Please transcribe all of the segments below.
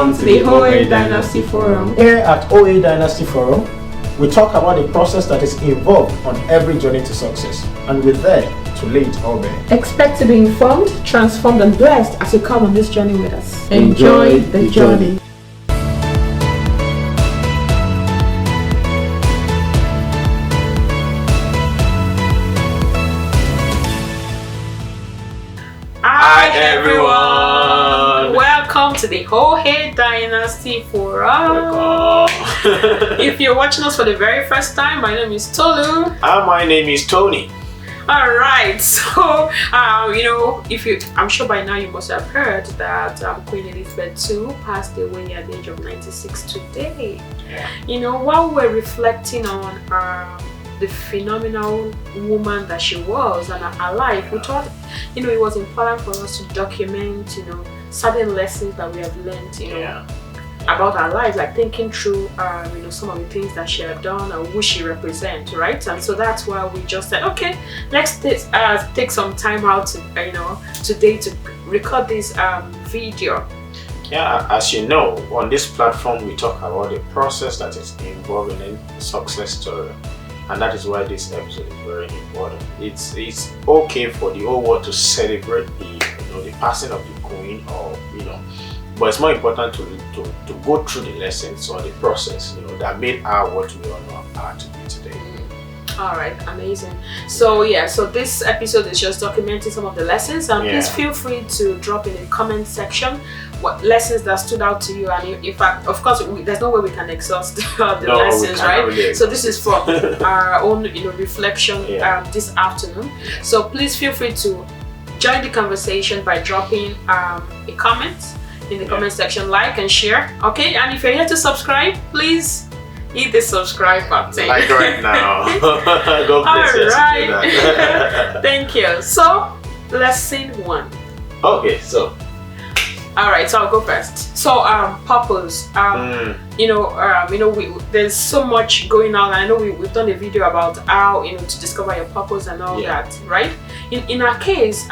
Welcome to the OA Dynasty Forum. Here at OA Dynasty Forum, we talk about the process that is involved on every journey to success, and we're there to lay it all bare. Expect to be informed, transformed, and blessed as you come on this journey with us. Enjoy the journey. Hi everyone! Welcome to the OA Dynasty Forum. If you're watching us for the very first time, my name is Tolu. And my name is Tony. Alright, so I'm sure by now you must have heard that Queen Elizabeth II passed away at the age of 96 today. Yeah. While we're reflecting on the phenomenal woman that she was and her life, we thought it was important for us to document certain lessons that we have learned about her life, like thinking through some of the things that she had done and who she represents, right? And so that's why we just said, okay, let's take some time out today to record this video. Yeah, as you know, on this platform we talk about the process that is involved in a success story. And that is why this episode is very important. It's okay for the whole world to celebrate the passing of the queen, but it's more important to go through the lessons or the process that made her what we all know her to be today. All right, amazing. So this episode is just documenting some of the lessons, and please feel free to drop in the comment section what lessons that stood out to you. And in fact, of course, there's no way we can exhaust the lessons, right? Really, so this is from our own reflection this afternoon. So please feel free to join the conversation by dropping a comment in the comment section, like and share. Okay, and if you're here to subscribe, please hit the subscribe button. Like right now. God bless you. Alright. Thank you. So, lesson 1. Okay, so. Alright, so I'll go first. So, purpose. There's so much going on. I know we've done a video about how to discover your purpose and all that, right? In her case,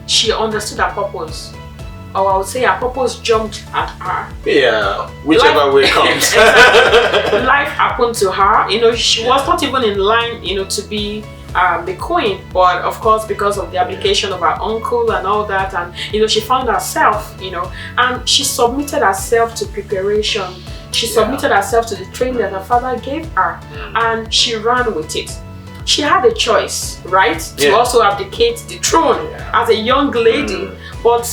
she understood her purpose. Or I would say her purpose jumped at her. Yeah, whichever way comes. Exactly. Life happened to her. She was not even in line, to be the queen. But of course, because of the application of her uncle and all that, and she found herself, and she submitted herself to preparation. She submitted herself to the training that her father gave her, and she ran with it. She had a choice, right, to also abdicate the throne as a young lady. But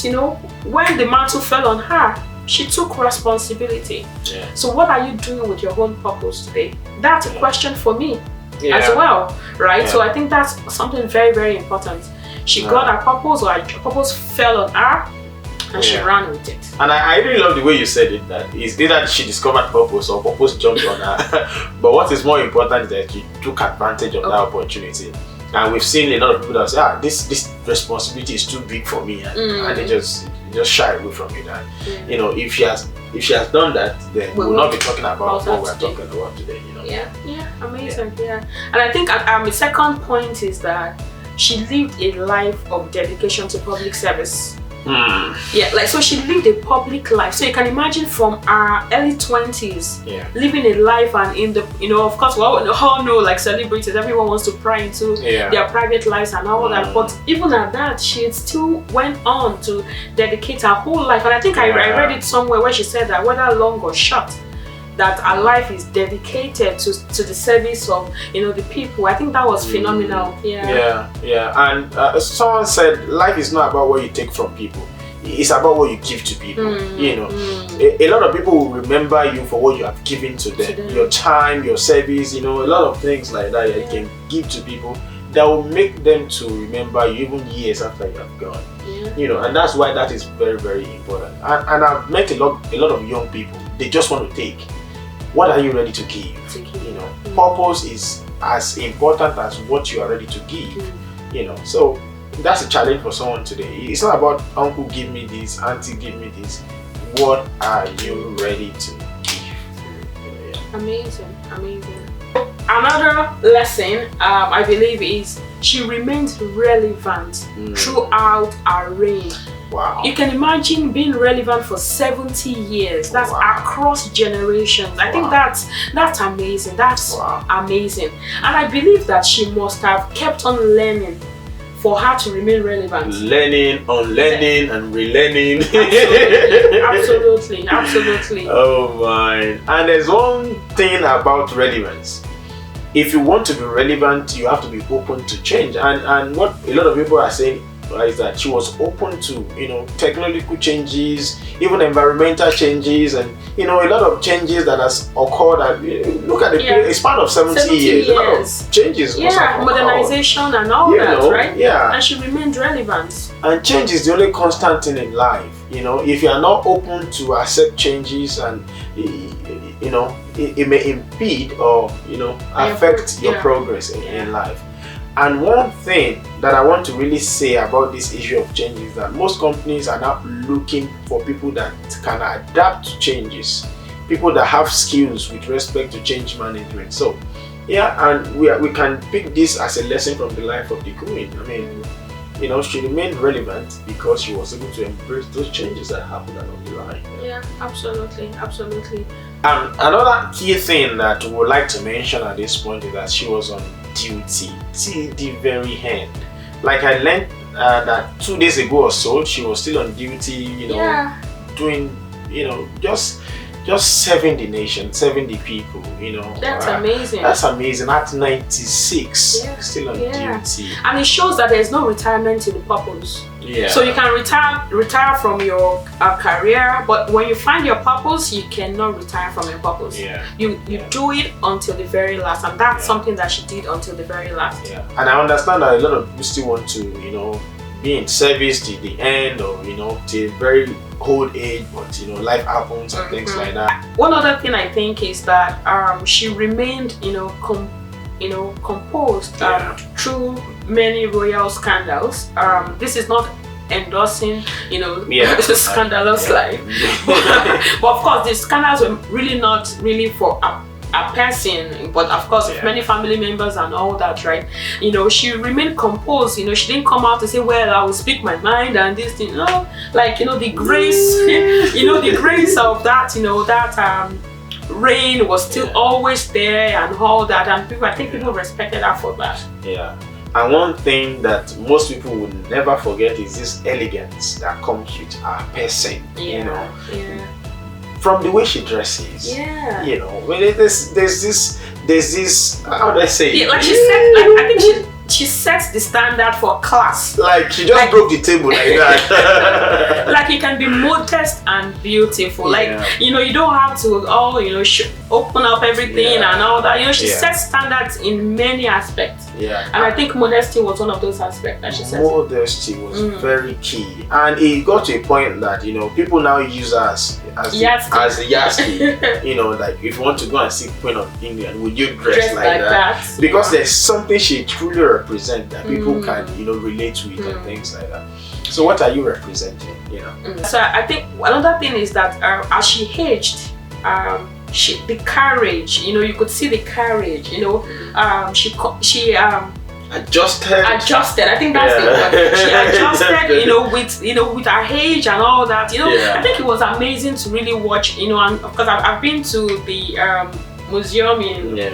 when the mantle fell on her, she took responsibility. So what are you doing with your own purpose today? That's a question for me as well, right? So I think that's something very, very important. She got her purpose, or her purpose fell on her, and she ran with it. And I really love the way you said it, that it's either she discovered purpose or purpose jumped on her. But what is more important is that she took advantage of that opportunity. And we've seen a lot of people that say, this responsibility is too big for me, and they just shy away from it. And if she has done that, then we will not be talking about what we're talking about today. Amazing. And I think the second point is that she lived a life of dedication to public service. So she lived a public life. So you can imagine from our early 20s, living a life, and in the of course we all know, like celebrities, everyone wants to pry into their private lives and all that. But even at that, she still went on to dedicate her whole life. And I think I read it somewhere where she said that whether long or short, that her life is dedicated to the service of the people. I think that was phenomenal. And someone said life is not about what you take from people, it's about what you give to people. A lot of people will remember you for what you have given to them, your time, your service, a lot of things like that you can give to people that will make them to remember you even years after you have gone. And that's why that is very, very important. And I've met a lot of young people. They just want to take. What are you ready to give? Purpose is as important as what you are ready to give. So that's a challenge for someone today. It's not about uncle give me this, auntie give me this. What are you ready to give? Amazing. Another lesson I believe is she remained relevant throughout her reign. Wow. You can imagine being relevant for 70 years. That's across generations. I think that's amazing. That's amazing. And I believe that she must have kept on learning for her to remain relevant. Learning, unlearning, and relearning. Absolutely. Oh my. And there's one thing about relevance. If you want to be relevant, you have to be open to change. And what a lot of people are saying is that she was open to, technological changes, even environmental changes, and a lot of changes that has occurred. Look at the span of 70 years. A lot of changes. Modernization and all that, right? Yeah. And she remained relevant. And change is the only constant thing in life. If you are not open to accept changes, and it may impede or affect your progress in life. And one thing that I want to really say about this issue of change is that most companies are now looking for people that can adapt to changes, people that have skills with respect to change management. So and we can pick this as a lesson from the life of the Queen. I mean, she remained relevant because she was able to embrace those changes that happened along the line. Yeah, absolutely. And another key thing that we would like to mention at this point is that she was on duty till the very end. Like I learned that 2 days ago or so, she was still on duty, doing, just serving the nation, serving the people, That's amazing. That's amazing. At 96, still on duty. And it shows that there's no retirement in the purpose. Yeah. So you can retire from your career, but when you find your purpose, you cannot retire from your purpose. Yeah. You do it until the very last, and that's something that she did until the very last. Yeah. And I understand that a lot of people still want to, be in service till the end, or till very old age, but life happens and things like that. One other thing I think is that she remained composed through many royal scandals. This is not endorsing scandalous life, but of course the scandals were really not really for a person, but of course with many family members and all that, right? She remained composed. She didn't come out to say, well, I will speak my mind and this thing. No, the grace, the grace of that, that reign was still always there and all that, and I think people respected her for that. Yeah. And one thing that most people will never forget is this elegance that comes with her person. From the way she dresses, there's this, how do I say it? Like she said, I think she sets the standard for class. Like she just broke the table like that. Like you can be modest and beautiful. Like you don't have to open up everything and all that. She sets standards in many aspects. Yeah. And I think modesty was one of those aspects that she said. Modesty was very key, and it got to a point that people now use us as the yardstick. Like if you want to go and see Queen of England, would you dress like that? Because there's something she truly represents that people can relate to it and things like that. So what are you representing? So I think another thing is that as she aged, the courage, you could see the courage, she adjusted. I think that's the word. She adjusted, with her age and all that. I think it was amazing to really watch, and because I've been to the museum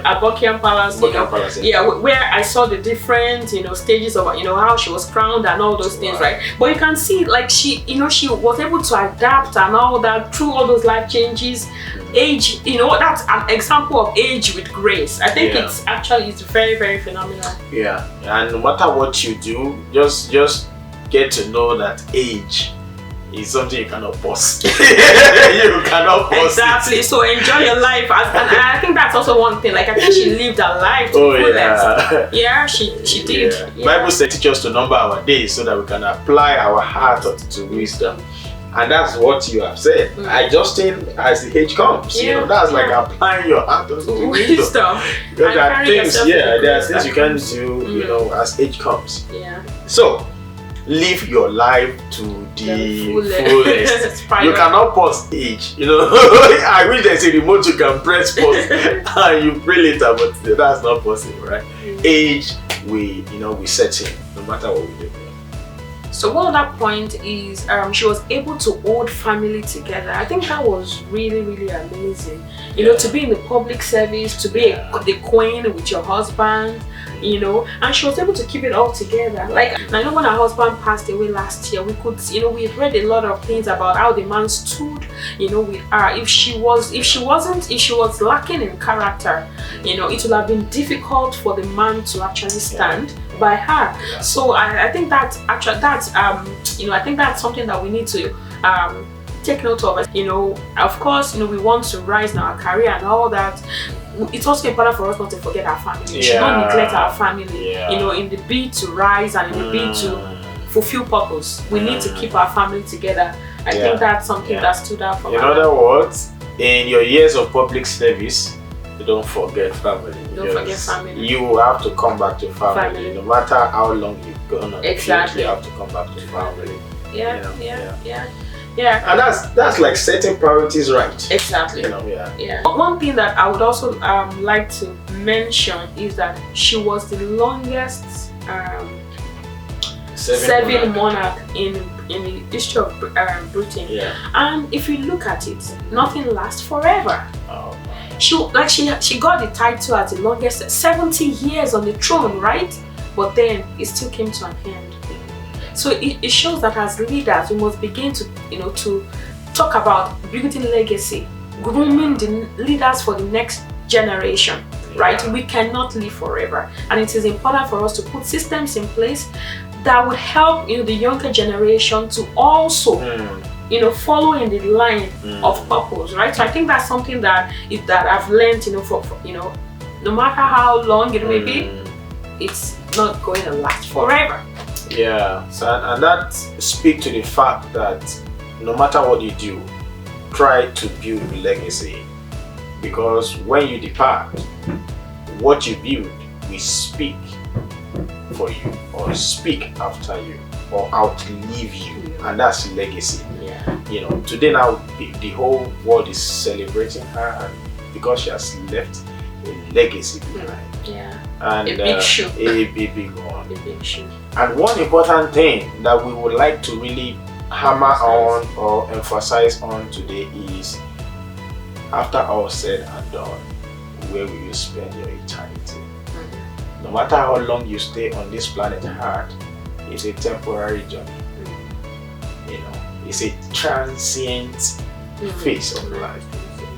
at Buckingham Palace, where I saw the different stages of how she was crowned and all those things, right? But you can see like she was able to adapt and all that through all those life changes. Age, that's an example of age with grace. I think it's very, very phenomenal. Yeah, and no matter what you do, just get to know that age is something you cannot pause. You cannot pause. Exactly. So enjoy your life, and I think that's also one thing. Like I think she lived her life to fullest. Yeah, she did. Yeah. Bible says teach us to number our days so that we can apply our heart to wisdom. And that's what you have said. Adjusting as the age comes. That's like applying your heart to wisdom. Because there are things, you can do, as age comes. Yeah. So live your life to the fullest. You cannot pause age. I wish there's a remote you can press pause and you pray later, but that's not possible, right? Age we set in, no matter what we do. So one other point is she was able to hold family together. I think that was really, really amazing. You know, to be in the public service, to be the queen with your husband, you know, and she was able to keep it all together. Like, I know when her husband passed away last year, we could, you know, we read a lot of things about how the man stood, you know, with her. If she was lacking in character, you know, it would have been difficult for the man to actually stand by her. So I think that's you know, I think that's something that we need to take note of. You know, of course, you know, we want to rise in our career and all that. It's also important for us not to forget our family. We should not neglect our family. You know, in the bid to rise and in the bid to fulfill purpose, we need to keep our family together. I think that's something that stood out for me. In other words, in your years of public service, don't forget family. Don't forget family. You have to come back to family. No matter how long you've gone on the field, you have to come back to family. Yeah. And that's like setting priorities right. Exactly. You know, One thing that I would also like to mention is that she was the longest serving monarch in the history of Britain. And if you look at it, nothing lasts forever. She got the title as the longest, 70 years on the throne, right? But then it still came to an end. So it shows that as leaders, we must begin to, you know, to talk about building legacy, grooming the leaders for the next generation, right? We cannot live forever, and it is important for us to put systems in place that would help, you know, the younger generation to also, you know, follow in the line of purpose, right? So I think that's something that I've learned, you know, for you know, no matter how long it may be, it's not going to last forever. So, and that speaks to the fact that no matter what you do, try to build legacy, because when you depart, what you build will speak for you, or speak after you, or outlive you, and that's legacy. You know, today now the whole world is celebrating her, and because she has left a legacy behind. And a big shoe. A big one. A big shoe. And one important thing that we would like to really hammer on or emphasize on today is, after all said and done, where will you spend your eternity? No matter how long you stay on this planet Earth, it's a temporary journey. You know, it's a transient phase of life.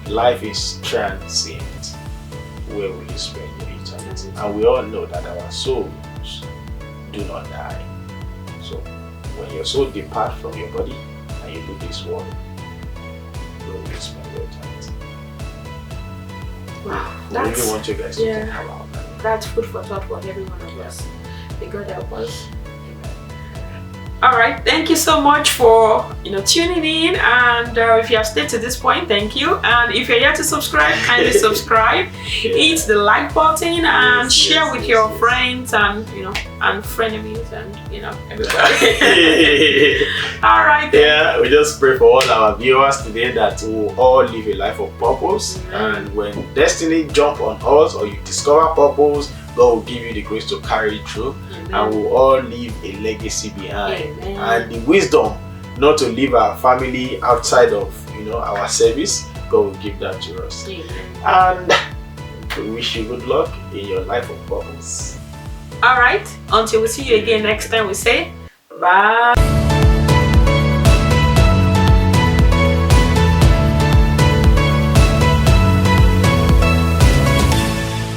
Life is transient. Where will you spend your eternity? And we all know that our souls do not die. So when your soul departs from your body and you leave this world, where will you spend your eternity? Wow, I really want you guys to think about that. That's food for thought for every one of us. May God help us. Alright, thank you so much for, you know, tuning in, and if you have stayed to this point, thank you. And if you're yet to subscribe, kindly subscribe, hit the like button, and share with your friends and, you know, and frenemies, and, you know, everybody. Alright. We just pray for all our viewers today that we'll all live a life of purpose, and when destiny jump on us or you discover purpose, God will give you the grace to carry it through. And we'll all leave a legacy behind. And the wisdom not to leave our family outside of, you know, our service, God will give that to us. And we wish you good luck in your life of purpose. Alright, until we see you again next time, we say bye.